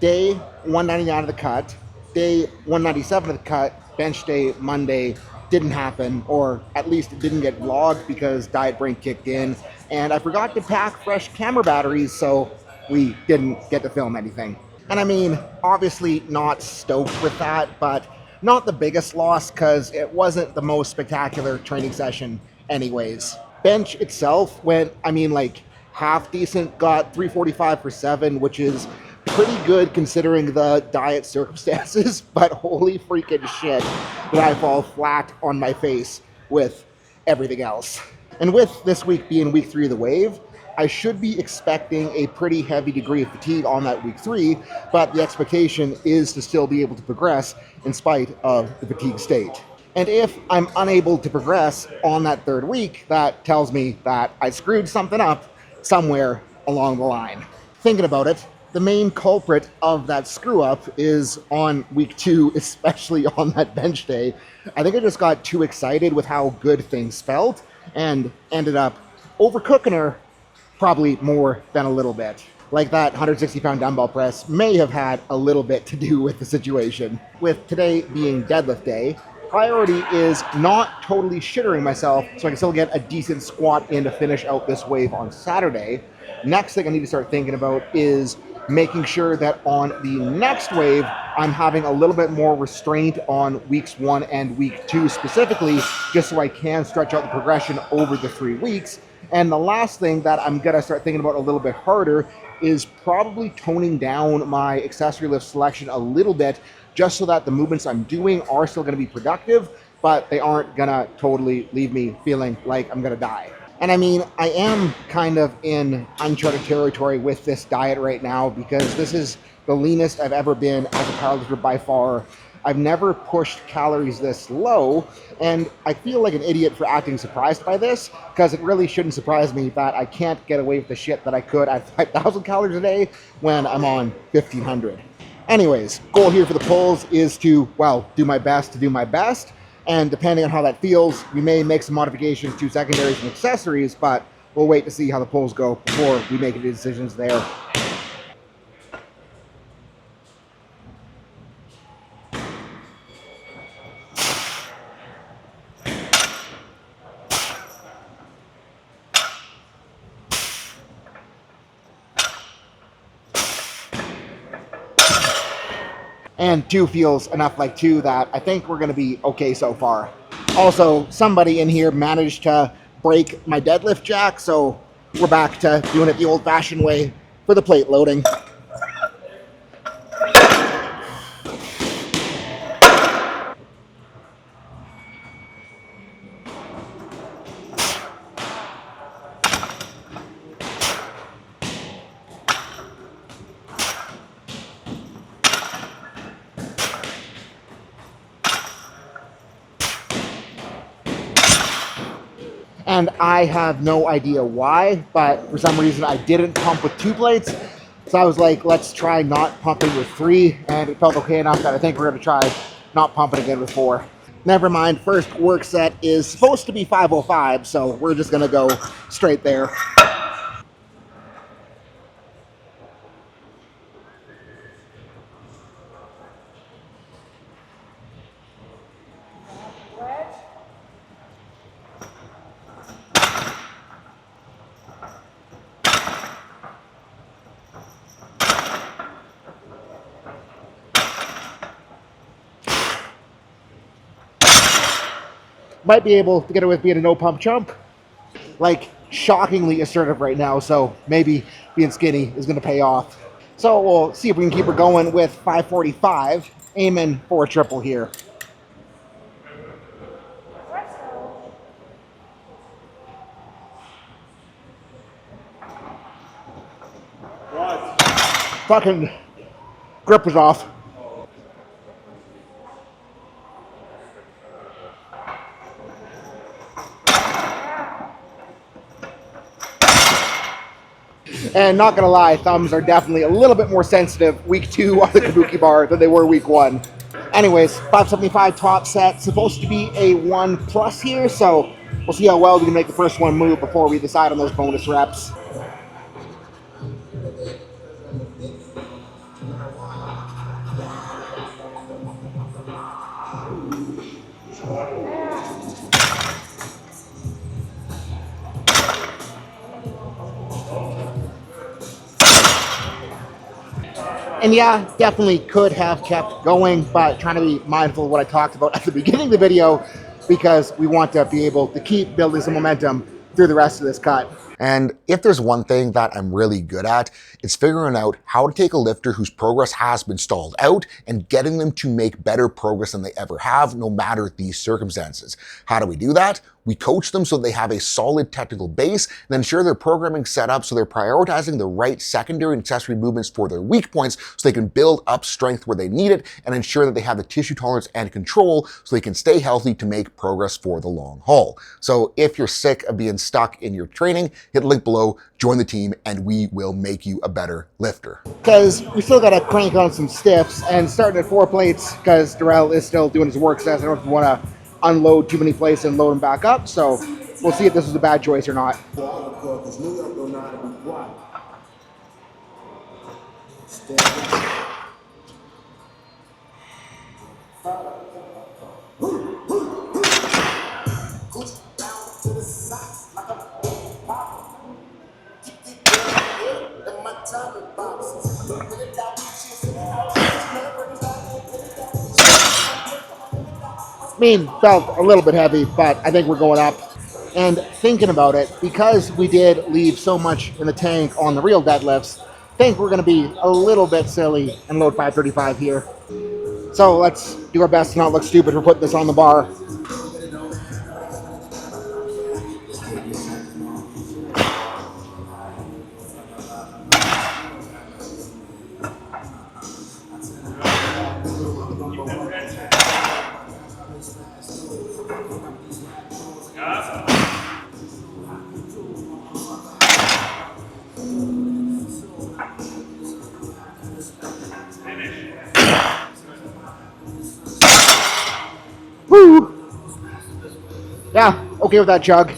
day 199 of the cut, day 197 of the cut, bench day Monday didn't happen, or at least it didn't get vlogged because diet brain kicked in, and I forgot to pack fresh camera batteries, so we didn't get to film anything. And I mean, obviously not stoked with that, but not the biggest loss because it wasn't the most spectacular training session anyways. Bench itself went, I mean, like half decent, got 345 for 7, which is pretty good considering the diet circumstances, but holy freaking shit did I fall flat on my face with everything else. And with this week being week 3 of the wave, I should be expecting a pretty heavy degree of fatigue on that week 3, but the expectation is to still be able to progress in spite of the fatigue state. And if I'm unable to progress on that 3rd week, that tells me that I screwed something up somewhere along the line. Thinking about it, the main culprit of that screw up is on week 2, especially on that bench day. I think I just got too excited with how good things felt and ended up overcooking her probably more than a little bit. Like that 160-pound dumbbell press may have had a little bit to do with the situation. With today being deadlift day, priority is not totally shittering myself so I can still get a decent squat in to finish out this wave on Saturday. Next thing I need to start thinking about is making sure that on the next wave, I'm having a little bit more restraint on weeks 1 and week 2 specifically, just so I can stretch out the progression over the 3 weeks. And the last thing that I'm gonna start thinking about a little bit harder is probably toning down my accessory lift selection a little bit, just so that the movements I'm doing are still gonna be productive, but they aren't gonna totally leave me feeling like I'm gonna die. And I mean, I am kind of in uncharted territory with this diet right now because this is the leanest I've ever been as a powerlifter by far. I've never pushed calories this low, and I feel like an idiot for acting surprised by this because it really shouldn't surprise me that I can't get away with the shit that I could at 5,000 calories a day when I'm on 1,500. Anyways, goal here for the pulls is to, well, do my best to do my best. And depending on how that feels, we may make some modifications to secondaries and accessories, but we'll wait to see how the pulls go before we make any decisions there. And 2 feels enough like 2 that I think we're going to be okay so far. Also, somebody in here managed to break my deadlift jack, so we're back to doing it the old-fashioned way for the plate loading. And I have no idea why, but for some reason I didn't pump with 2 plates. So I was like, let's try not pumping with 3, and it felt okay enough that I think we're gonna try not pumping again with 4. Never mind, first work set is supposed to be 505, so we're just gonna go straight there. Might be able to get away with being a no pump chump. Like, shockingly assertive right now, so maybe being skinny is gonna pay off. So we'll see if we can keep her going with 545, aiming for a triple here. Fucking grip was off. And not gonna lie, thumbs are definitely a little bit more sensitive week 2 on the kabuki bar than they were week 1. Anyways, 575 top set, supposed to be a 1+ here, so we'll see how well we can make the first one move before we decide on those bonus reps. And yeah, definitely could have kept going, but trying to be mindful of what I talked about at the beginning of the video because we want to be able to keep building some momentum through the rest of this cut. And if there's one thing that I'm really good at, it's figuring out how to take a lifter whose progress has been stalled out and getting them to make better progress than they ever have, no matter the circumstances. How do we do that? We coach them so they have a solid technical base and then ensure their programming set up so they're prioritizing the right secondary and accessory movements for their weak points so they can build up strength where they need it and ensure that they have the tissue tolerance and control so they can stay healthy to make progress for the long haul. So if you're sick of being stuck in your training, hit the link below, join the team, and we will make you a better lifter. Because we still got to crank on some stiffs and starting at 4 plates because Darrell is still doing his work sets. I don't want to unload too many plates and load them back up. So we'll see if this was a bad choice or not. I mean, felt a little bit heavy, but I think we're going up. And thinking about it, because we did leave so much in the tank on the real deadlifts, I think we're going to be a little bit silly and load 535 here. So let's do our best to not look stupid for putting this on the bar. Woo! Yeah, okay with that chug.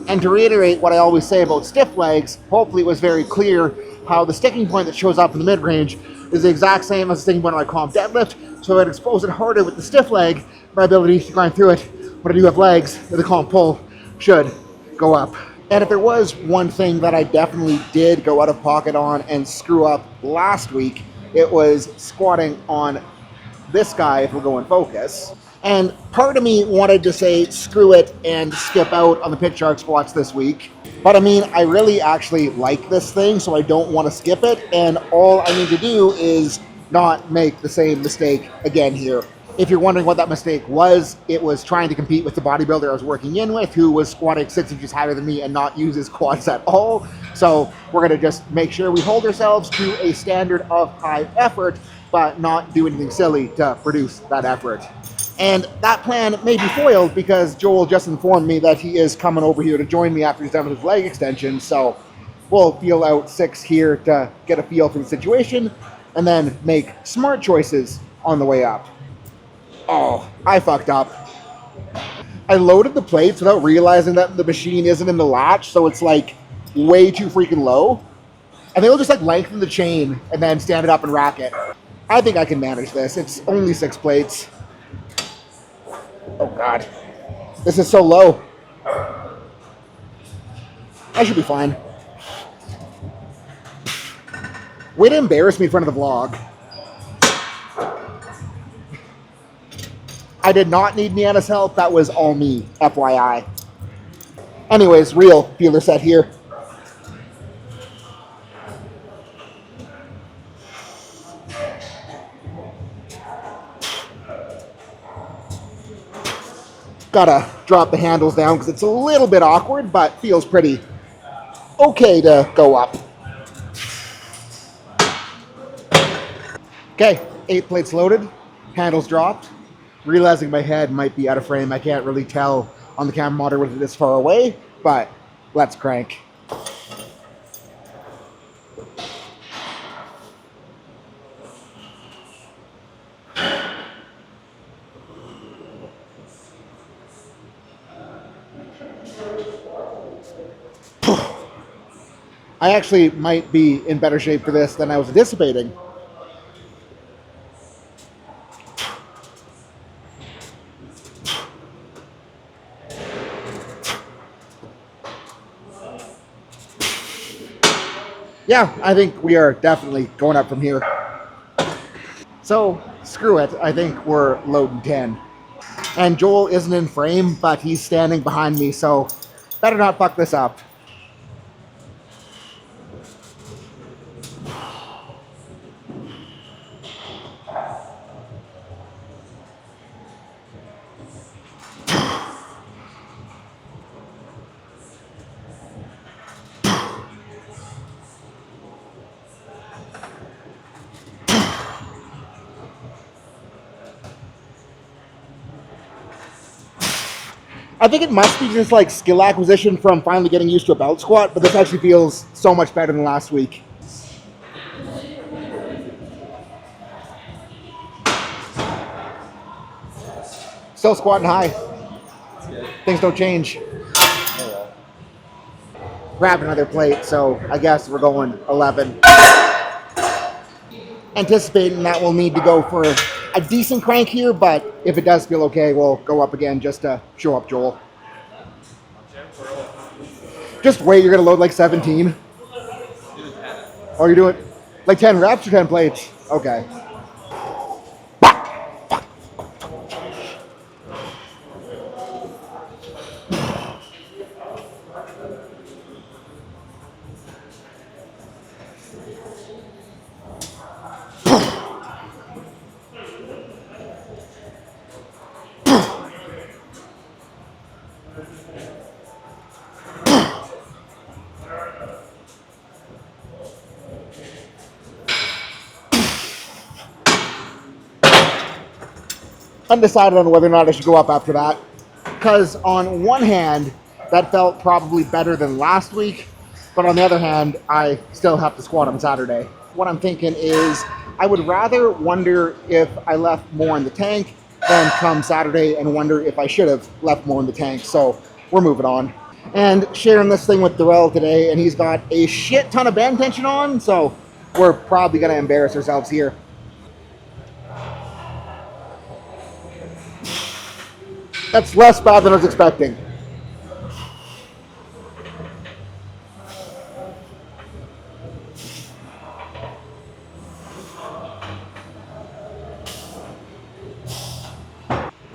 And to reiterate what I always say about stiff legs, hopefully it was very clear how the sticking point that shows up in the mid-range is the exact same as the sticking point on my comp deadlift, so I'd expose it harder with the stiff leg, my ability to grind through it. When I do have legs, the comp pull should go up. And if there was one thing that I definitely did go out of pocket on and screw up last week, it was squatting on this guy if we're going focus. And part of me wanted to say screw it and skip out on the pitch shark squats this week. But I mean, I really actually like this thing, so I don't want to skip it. And all I need to do is not make the same mistake again here. If you're wondering what that mistake was, it was trying to compete with the bodybuilder I was working in with, who was squatting 6 inches higher than me and not use his quads at all. So we're going to just make sure we hold ourselves to a standard of high effort, but not do anything silly to produce that effort. And that plan may be foiled because Joel just informed me that he is coming over here to join me after he's done with his leg extension. So we'll feel out 6 here to get a feel for the situation and then make smart choices on the way up. Oh, I fucked up. I loaded the plates without realizing that the machine isn't in the latch, so it's like way too freaking low. And they'll just like lengthen the chain and then stand it up and rack it. I think I can manage this. It's only 6 plates. Oh God, this is so low. I should be fine. Way to embarrass me in front of the vlog. I did not need Niana's help. That was all me, FYI. Anyways, real feeler set here. Gotta drop the handles down because it's a little bit awkward, but feels pretty okay to go up. Okay, 8 plates loaded, handles dropped. Realizing my head might be out of frame, I can't really tell on the camera monitor with it this far away, but let's crank. I actually might be in better shape for this than I was anticipating. Yeah, I think we are definitely going up from here. So screw it. I think we're loading 10. And Joel isn't in frame, but he's standing behind me, so better not fuck this up. I think it must be just like skill acquisition from finally getting used to a belt squat, but this actually feels so much better than last week. Still squatting high. Things don't change. Grab another plate, so I guess we're going 11. Anticipating that we'll need to go for a decent crank here, but if it does feel okay, we'll go up again just to show up Joel. Just wait, you're going to load like 17? Oh, you're doing like 10 reps or 10 plates? Okay. Undecided on whether or not I should go up after that. Because on one hand, that felt probably better than last week, but on the other hand, I still have to squat on Saturday. What I'm thinking is I would rather wonder if I left more in the tank than come Saturday and wonder if I should have left more in the tank. So we're moving on. And sharing this thing with Darrell today, and he's got a shit ton of band tension on, so we're probably going to embarrass ourselves here. That's less bad than I was expecting.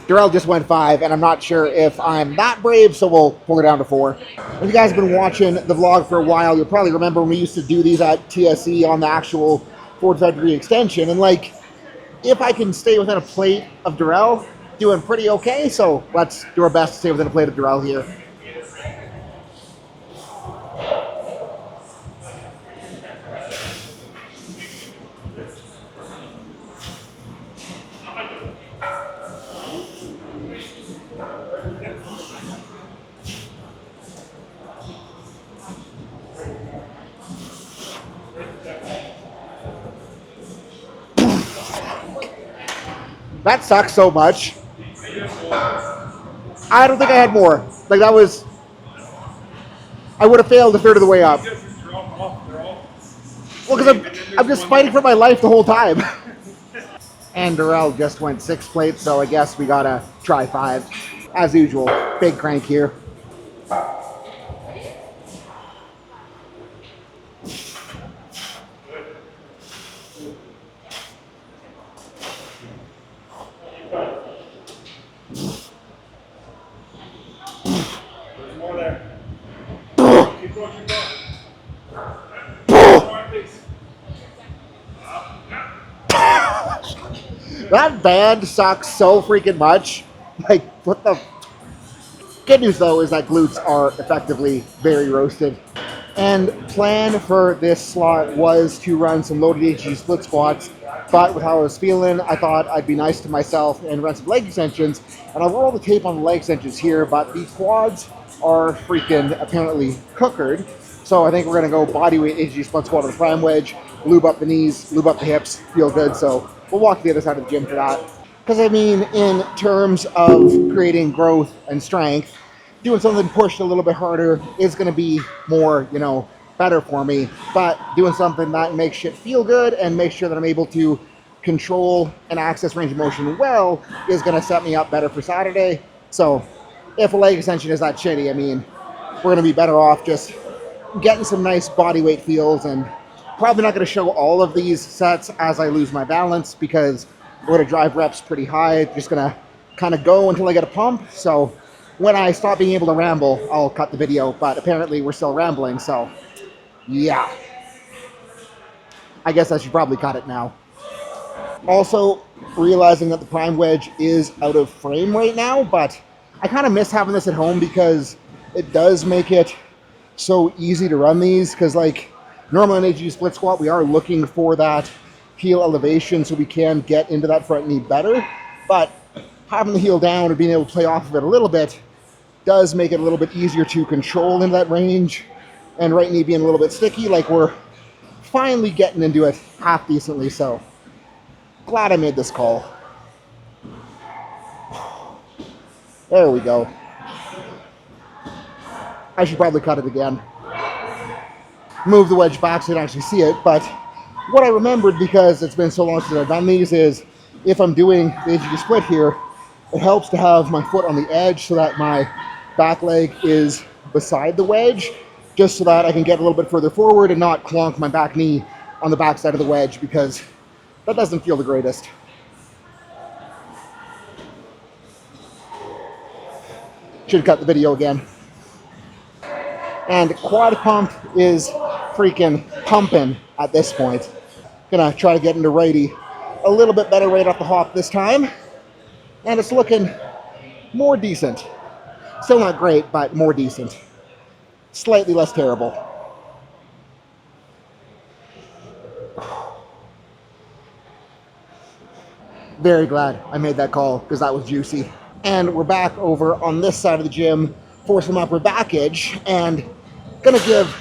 Darrell just went 5, and I'm not sure if I'm that brave, so we'll pull it down to 4. If you guys have been watching the vlog for a while, you'll probably remember when we used to do these at TSE on the actual 45-degree extension, and like, if I can stay within a plate of Darrell, doing pretty okay, so let's do our best to stay within a plate of Darrell here. That sucks so much. I don't think I had more. Like, that was... I would have failed a third of the way up. Well, because I'm just fighting for my life the whole time. And Darrell just went 6 plates, so I guess we gotta try 5. As usual, big crank here. That band sucks so freaking much. Like, what the... Good news, though, is that glutes are effectively very roasted. And plan for this slot was to run some loaded HG split squats, but with how I was feeling, I thought I'd be nice to myself and run some leg extensions. And I'll roll the tape on the leg extensions here, but the quads are freaking apparently cookered. So I think we're going to go bodyweight HG split squat on the prime wedge, lube up the knees, lube up the hips, feel good. So we'll walk to the other side of the gym for that. Because I mean, in terms of creating growth and strength, doing something pushed a little bit harder is going to be more, better for me. But doing something that makes shit feel good and make sure that I'm able to control and access range of motion well is going to set me up better for Saturday. So if a leg extension is that shitty, I mean, we're going to be better off just getting some nice body weight feels and Probably not going to show all of these sets as I lose my balance because we're going to drive reps pretty high. Just going to kind of go until I get a pump. So when I stop being able to ramble, I'll cut the video. But apparently we're still rambling, so yeah. I guess I should probably cut it now. Also, realizing that the prime wedge is out of frame right now, but I kind of miss having this at home because it does make it so easy to run these. Because like normally on AG split squat, we are looking for that heel elevation so we can get into that front knee better. But having the heel down or being able to play off of it a little bit does make it a little bit easier to control in that range. And right knee being a little bit sticky, like we're finally getting into it half decently. So glad I made this call. There we go. I should probably cut it again. Move the wedge back so you can actually see it, but what I remembered, because it's been so long since I've done these, is if I'm doing the AG split here, it helps to have my foot on the edge so that my back leg is beside the wedge, just so that I can get a little bit further forward and not clonk my back knee on the back side of the wedge, because that doesn't feel the greatest. Should cut the video again. And quad pump is freaking pumping at this point. Gonna try to get into righty a little bit better right off the hop this time. And it's looking more decent. Still not great, but more decent. Slightly less terrible. Very glad I made that call because that was juicy. And we're back over on this side of the gym for some upper back edge, and gonna give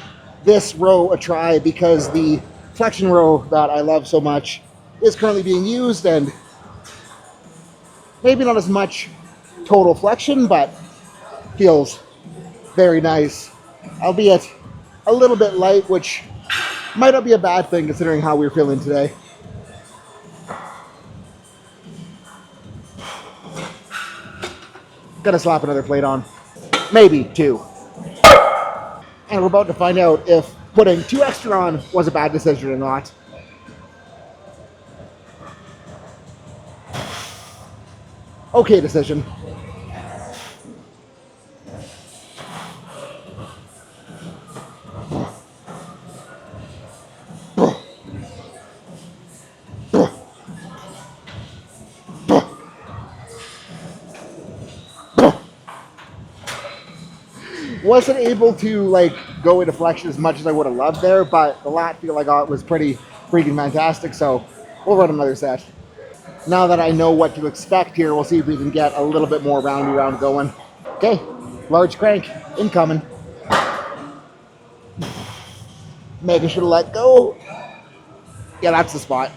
this row a try because the flexion row that I love so much is currently being used, and maybe not as much total flexion, but feels very nice, albeit a little bit light, which might not be a bad thing considering how we're feeling today. Gonna slap another plate on. Maybe two. And we're about to find out if putting 2 extra on was a bad decision or not. Okay decision. Wasn't able to like go into flexion as much as I would have loved there, but the lat feel I got was pretty freaking fantastic, so we'll run another set. Now that I know what to expect here, we'll see if we can get a little bit more roundy round going. Okay, large crank incoming. Making sure to let go. Yeah, that's the spot.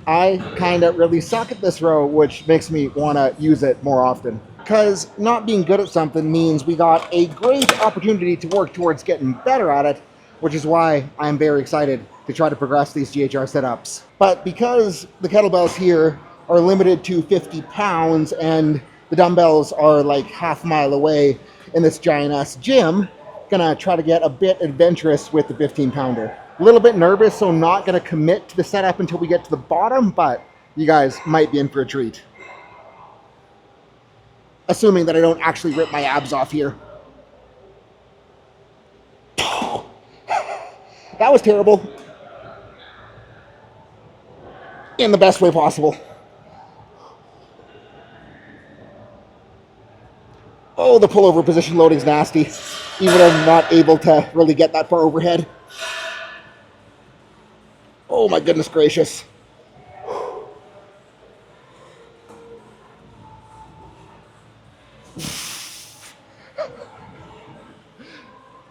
I kind of really suck at this row, which makes me want to use it more often. Because not being good at something means we got a great opportunity to work towards getting better at it, which is why I'm very excited to try to progress these GHR setups. But because the kettlebells here are limited to 50 pounds and the dumbbells are like half a mile away in this giant ass gym, gonna try to get a bit adventurous with the 15 pounder. A little bit nervous, so not gonna commit to the setup until we get to the bottom, but you guys might be in for a treat. Assuming that I don't actually rip my abs off here. That was terrible. In the best way possible. Oh, the pullover position loading's nasty. Even though I'm not able to really get that far overhead. Oh my goodness gracious.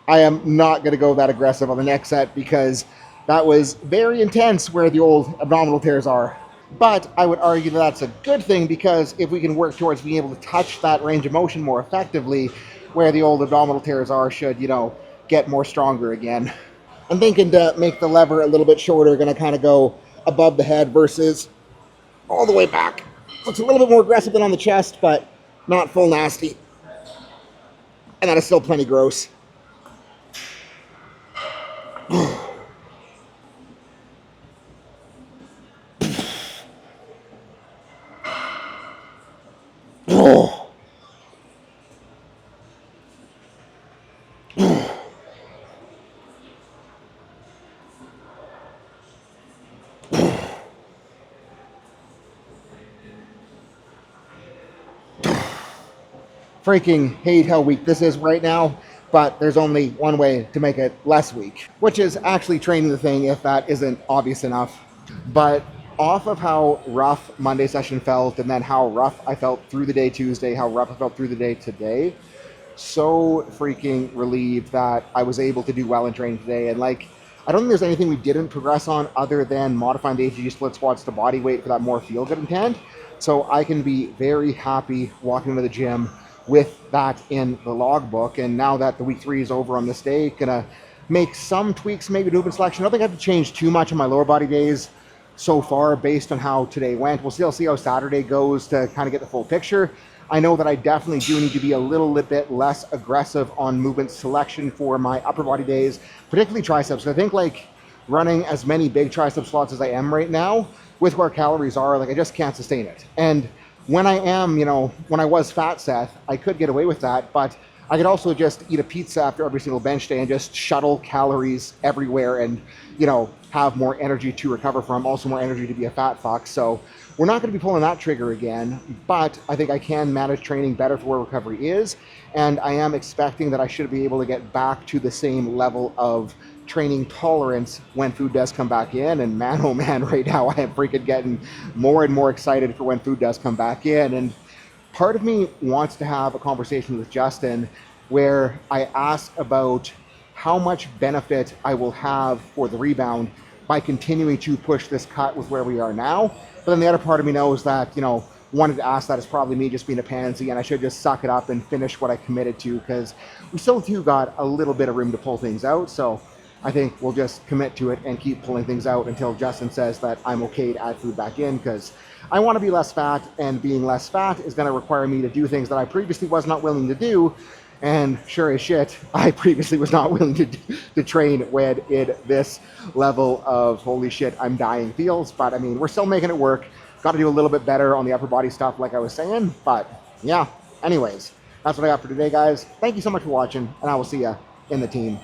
I am not going to go that aggressive on the next set because that was very intense where the old abdominal tears are. But I would argue that that's a good thing because if we can work towards being able to touch that range of motion more effectively, where the old abdominal tears are should, you know, get more stronger again. I'm thinking to make the lever a little bit shorter, going to kind of go above the head versus all the way back. So it's a little bit more aggressive than on the chest, but not full nasty. And that is still plenty gross. Freaking hate how weak this is right now, but there's only one way to make it less weak, which is actually training the thing if that isn't obvious enough. But off of how rough Monday session felt, and then how rough I felt through the day Tuesday, how rough I felt through the day today, so freaking relieved that I was able to do well in training today. And like, I don't think there's anything we didn't progress on other than modifying the ATG split squats to body weight for that more feel good intent. So I can be very happy walking into the gym with that in the logbook. And now that the week 3 is over on this day, gonna make some tweaks maybe to movement selection. I don't think I have to change too much on my lower body days so far based on how today went. We'll still see how Saturday goes to kind of get the full picture. I know that I definitely do need to be a little bit less aggressive on movement selection for my upper body days, particularly triceps. I think like running as many big tricep slots as I am right now with where calories are, like I just can't sustain it. And when I am, you know, when I was fat Seth, I could get away with that, but I could also just eat a pizza after every single bench day and just shuttle calories everywhere and, you know, have more energy to recover from, also more energy to be a fat fuck. So we're not going to be pulling that trigger again, but I think I can manage training better for where recovery is. And I am expecting that I should be able to get back to the same level of training tolerance when food does come back in. And man, oh man, right now I am freaking getting more and more excited for when food does come back in. And part of me wants to have a conversation with Justin where I ask about how much benefit I will have for the rebound by continuing to push this cut with where we are now. But then the other part of me knows that, you know, wanted to ask that is probably me just being a pansy and I should just suck it up and finish what I committed to, because we still do got a little bit of room to pull things out. So I think we'll just commit to it and keep pulling things out until Justin says that I'm okay to add food back in, because I want to be less fat, and being less fat is going to require me to do things that I previously was not willing to do. And sure as shit, I previously was not willing to train when in this level of holy shit, I'm dying feels. But I mean, we're still making it work. Got to do a little bit better on the upper body stuff, like I was saying. But yeah, anyways, that's what I got for today, guys. Thank you so much for watching, and I will see you in the team.